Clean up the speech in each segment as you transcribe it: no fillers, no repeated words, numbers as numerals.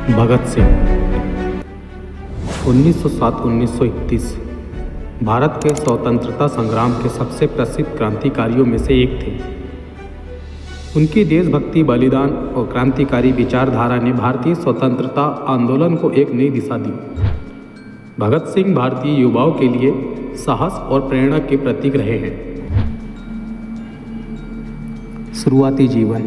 भगत सिंह 1907-1931 भारत के स्वतंत्रता संग्राम के सबसे प्रसिद्ध क्रांतिकारियों में से एक थे। उनकी देशभक्ति, बलिदान और क्रांतिकारी विचारधारा ने भारतीय स्वतंत्रता आंदोलन को एक नई दिशा दी। भगत सिंह भारतीय युवाओं के लिए साहस और प्रेरणा के प्रतीक रहे हैं। शुरुआती जीवन।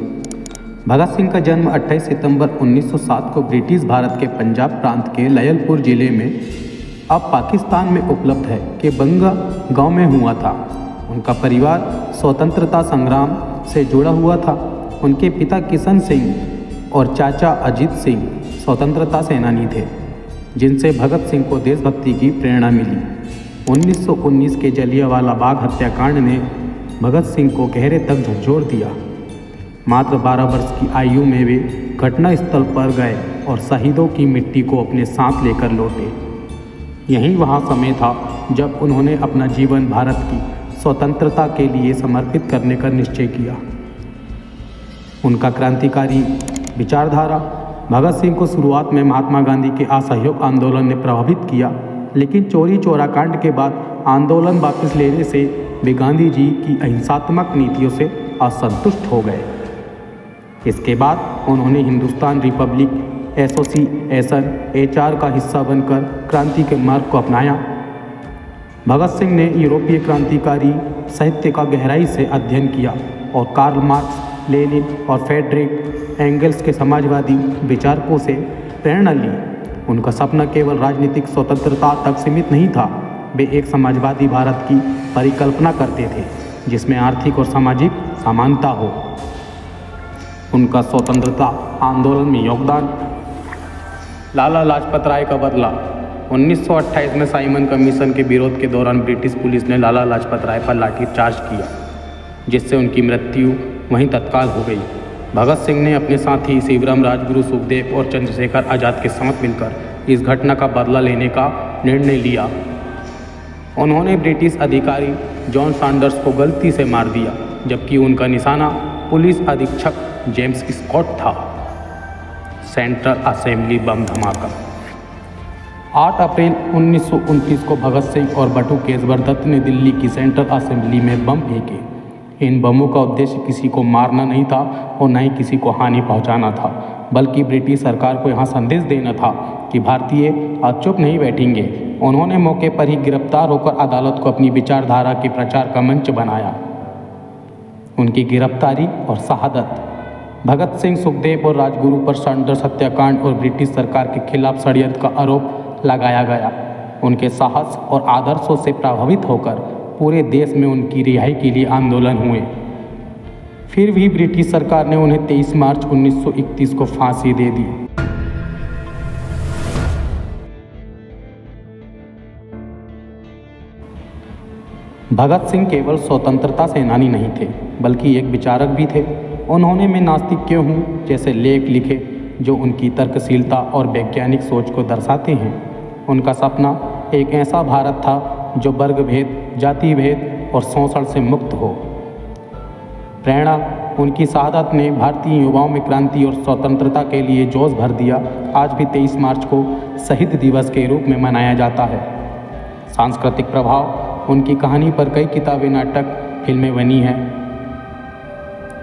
भगत सिंह का जन्म 28 सितंबर 1907 को ब्रिटिश भारत के पंजाब प्रांत के लयलपुर जिले में, अब पाकिस्तान में उपलब्ध है, के बंगा गांव में हुआ था। उनका परिवार स्वतंत्रता संग्राम से जुड़ा हुआ था। उनके पिता किशन सिंह और चाचा अजीत सिंह स्वतंत्रता सेनानी थे, जिनसे भगत सिंह को देशभक्ति की प्रेरणा मिली। 1919 के जलियांवाला बाग हत्याकांड ने भगत सिंह को गहरे तक झंझोर दिया। मात्र 12 वर्ष की आयु में वे घटनास्थल पर गए और शहीदों की मिट्टी को अपने साथ लेकर लौटे। यही वह समय था जब उन्होंने अपना जीवन भारत की स्वतंत्रता के लिए समर्पित करने का निश्चय किया। उनका क्रांतिकारी विचारधारा। भगत सिंह को शुरुआत में महात्मा गांधी के असहयोग आंदोलन ने प्रभावित किया, लेकिन चौरी चौरा कांड के बाद आंदोलन वापस लेने से वे गांधी जी की अहिंसात्मक नीतियों से असंतुष्ट हो गए। इसके बाद उन्होंने हिंदुस्तान रिपब्लिक एसोसिएशन HR का हिस्सा बनकर क्रांति के मार्ग को अपनाया। भगत सिंह ने यूरोपीय क्रांतिकारी साहित्य का गहराई से अध्ययन किया और कार्ल मार्क्स, लेनिन और फ्रेडरिक एंगल्स के समाजवादी विचारकों से प्रेरणा ली। उनका सपना केवल राजनीतिक स्वतंत्रता तक सीमित नहीं था। वे एक समाजवादी भारत की परिकल्पना करते थे, जिसमें आर्थिक और सामाजिक समानता हो। उनका स्वतंत्रता आंदोलन में योगदान। लाला लाजपत राय का बदला। 1928 में साइमन कमीशन के विरोध के दौरान ब्रिटिश पुलिस ने लाला लाजपत राय पर लाठीचार्ज किया, जिससे उनकी मृत्यु वहीं तत्काल हो गई। भगत सिंह ने अपने साथी शिवराम, राजगुरु, सुखदेव और चंद्रशेखर आज़ाद के साथ मिलकर इस घटना का बदला लेने का निर्णय लिया। उन्होंने ब्रिटिश अधिकारी जॉन सैंडर्स को गलती से मार दिया, जबकि उनका निशाना पुलिस अधीक्षक जेम्स स्कॉट था। सेंट्रल असेंबली बम धमाका। 8 अप्रैल 1929 को भगत सिंह और बटू केशवर दत्त ने दिल्ली की सेंट्रल असेंबली में बम फेंके। इन बमों का उद्देश्य किसी को मारना नहीं था और न ही किसी को हानि पहुंचाना था, बल्कि ब्रिटिश सरकार को यहां संदेश देना था कि भारतीय अब चुप नहीं बैठेंगे। उन्होंने मौके पर ही गिरफ्तार होकर अदालत को अपनी विचारधारा के प्रचार का मंच बनाया। उनकी गिरफ्तारी और शहादत। भगत सिंह, सुखदेव और राजगुरु पर सैंडर्स हत्याकांड और ब्रिटिश सरकार के खिलाफ षड्यंत्र का आरोप लगाया गया। उनके साहस और आदर्शों से प्रभावित होकर पूरे देश में उनकी रिहाई के लिए आंदोलन हुए। फिर भी ब्रिटिश सरकार ने उन्हें 23 मार्च 1931 को फांसी दे दी। भगत सिंह केवल स्वतंत्रता सेनानी नहीं थे, बल्कि एक विचारक भी थे। उन्होंने मैं नास्तिक क्यों हूँ जैसे लेख लिखे, जो उनकी तर्कशीलता और वैज्ञानिक सोच को दर्शाते हैं। उनका सपना एक ऐसा भारत था जो वर्ग भेद, जाति भेद और शोषण से मुक्त हो। प्रेरणा। उनकी शहादत ने भारतीय युवाओं में क्रांति और स्वतंत्रता के लिए जोश भर दिया। आज भी 23 मार्च को शहीद दिवस के रूप में मनाया जाता है। सांस्कृतिक प्रभाव। उनकी कहानी पर कई किताबें, नाटक, फिल्में बनी हैं।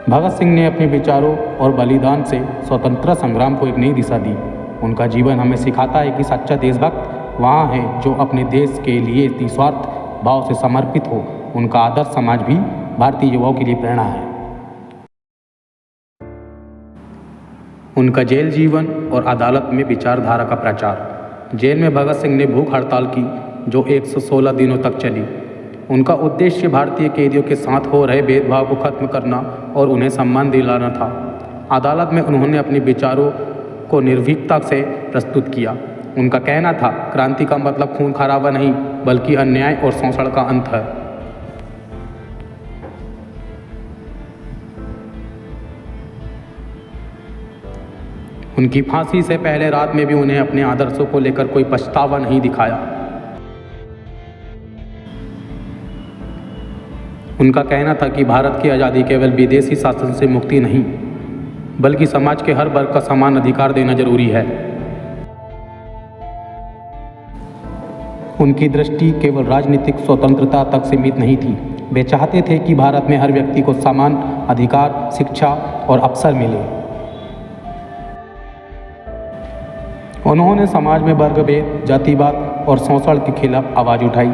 भगत सिंह ने अपने विचारों और बलिदान से स्वतंत्रता संग्राम को एक नई दिशा दी। उनका जीवन हमें सिखाता है कि सच्चा देशभक्त वहाँ है जो अपने देश के लिए निस्वार्थ भाव से समर्पित हो। उनका आदर्श समाज भी भारतीय युवाओं के लिए प्रेरणा है। उनका जेल जीवन और अदालत में विचारधारा का प्रचार। जेल में भगत सिंह ने भूख हड़ताल की, जो 116 दिनों तक चली। उनका उद्देश्य भारतीय कैदियों के साथ हो रहे भेदभाव को खत्म करना और उन्हें सम्मान दिलाना था। अदालत में उन्होंने अपने विचारों को निर्भीकता से प्रस्तुत किया। उनका कहना था, क्रांति का मतलब खून खराबा नहीं, बल्कि अन्याय और शोषण का अंत है। उनकी फांसी से पहले रात में भी उन्हें अपने आदर्शों को लेकर कोई पछतावा नहीं दिखाया। उनका कहना था कि भारत की आज़ादी केवल विदेशी शासन से मुक्ति नहीं, बल्कि समाज के हर वर्ग का समान अधिकार देना जरूरी है। उनकी दृष्टि केवल राजनीतिक स्वतंत्रता तक सीमित नहीं थी। वे चाहते थे कि भारत में हर व्यक्ति को समान अधिकार, शिक्षा और अवसर मिले। उन्होंने समाज में वर्गभेद, जातिवाद और शोषण के खिलाफ आवाज उठाई।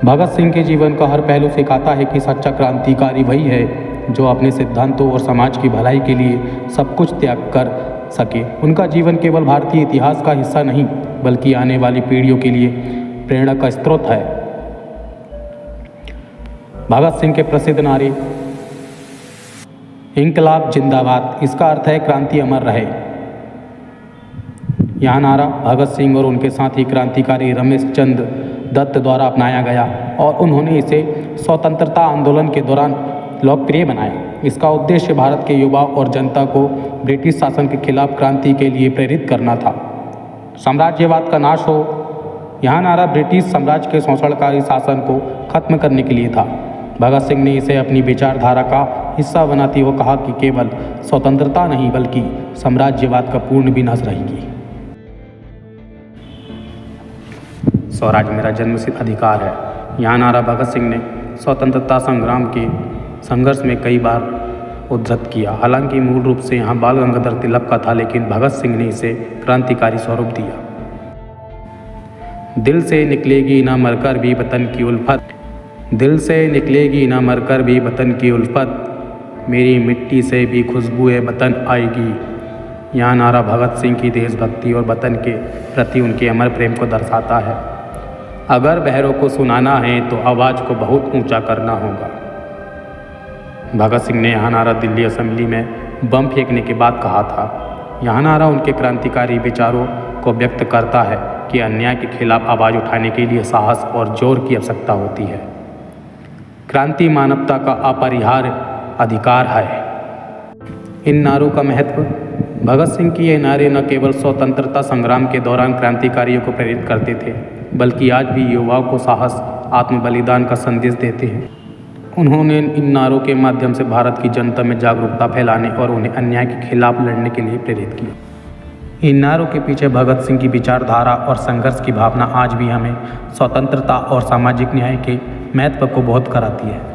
भगत सिंह के जीवन का हर पहलू सिखाता है कि सच्चा क्रांतिकारी वही है जो अपने सिद्धांतों और समाज की भलाई के लिए सब कुछ त्याग कर सके। उनका जीवन केवल भारतीय इतिहास का हिस्सा नहीं बल्कि आने वाली पीढ़ियों के लिए प्रेरणा का स्रोत है। भगत सिंह के प्रसिद्ध नारे इंकलाब जिंदाबाद, इसका अर्थ है क्रांति अमर रहे। यह नारा भगत सिंह और उनके साथी क्रांतिकारी रमेश चंद्र दत्त द्वारा अपनाया गया और उन्होंने इसे स्वतंत्रता आंदोलन के दौरान लोकप्रिय बनाया। इसका उद्देश्य भारत के युवाओं और जनता को ब्रिटिश शासन के खिलाफ क्रांति के लिए प्रेरित करना था। साम्राज्यवाद का नाश हो, यह नारा ब्रिटिश साम्राज्य के शोषणकारी शासन को खत्म करने के लिए था। भगत सिंह ने इसे अपनी विचारधारा का हिस्सा बनाते हुए कहा कि केवल स्वतंत्रता नहीं बल्कि साम्राज्यवाद का पूर्ण विनाश रहेगी। स्वराज मेरा जन्मसिद्ध अधिकार है, यह नारा भगत सिंह ने स्वतंत्रता संग्राम के संघर्ष में कई बार उद्धृत किया। हालांकि मूल रूप से यहाँ बाल गंगाधर तिलक का था, लेकिन भगत सिंह ने इसे क्रांतिकारी स्वरूप दिया। दिल से निकलेगी ना मरकर भी वतन की उल्फत, दिल से निकलेगी ना मरकर भी वतन की उल्फत, मेरी मिट्टी से भी खुशबुए वतन आएगी। यह नारा भगत सिंह की देशभक्ति और वतन के प्रति उनके अमर प्रेम को दर्शाता है। अगर बहरों को सुनाना है तो आवाज़ को बहुत ऊंचा करना होगा। भगत सिंह ने यह नारा दिल्ली असेंबली में बम फेंकने के बाद कहा था। यह नारा उनके क्रांतिकारी विचारों को व्यक्त करता है कि अन्याय के खिलाफ आवाज़ उठाने के लिए साहस और जोर की आवश्यकता होती है। क्रांति मानवता का अपरिहार्य अधिकार है। इन नारों का महत्व, भगत सिंह की ये नारे न केवल स्वतंत्रता संग्राम के दौरान क्रांतिकारियों को प्रेरित करते थे बल्कि आज भी युवाओं को साहस, आत्म बलिदान का संदेश देते हैं। उन्होंने इन नारों के माध्यम से भारत की जनता में जागरूकता फैलाने और उन्हें अन्याय के खिलाफ लड़ने के लिए प्रेरित किया। इन नारों के पीछे भगत सिंह की विचारधारा और संघर्ष की भावना आज भी हमें स्वतंत्रता और सामाजिक न्याय के महत्व को बोध कराती है।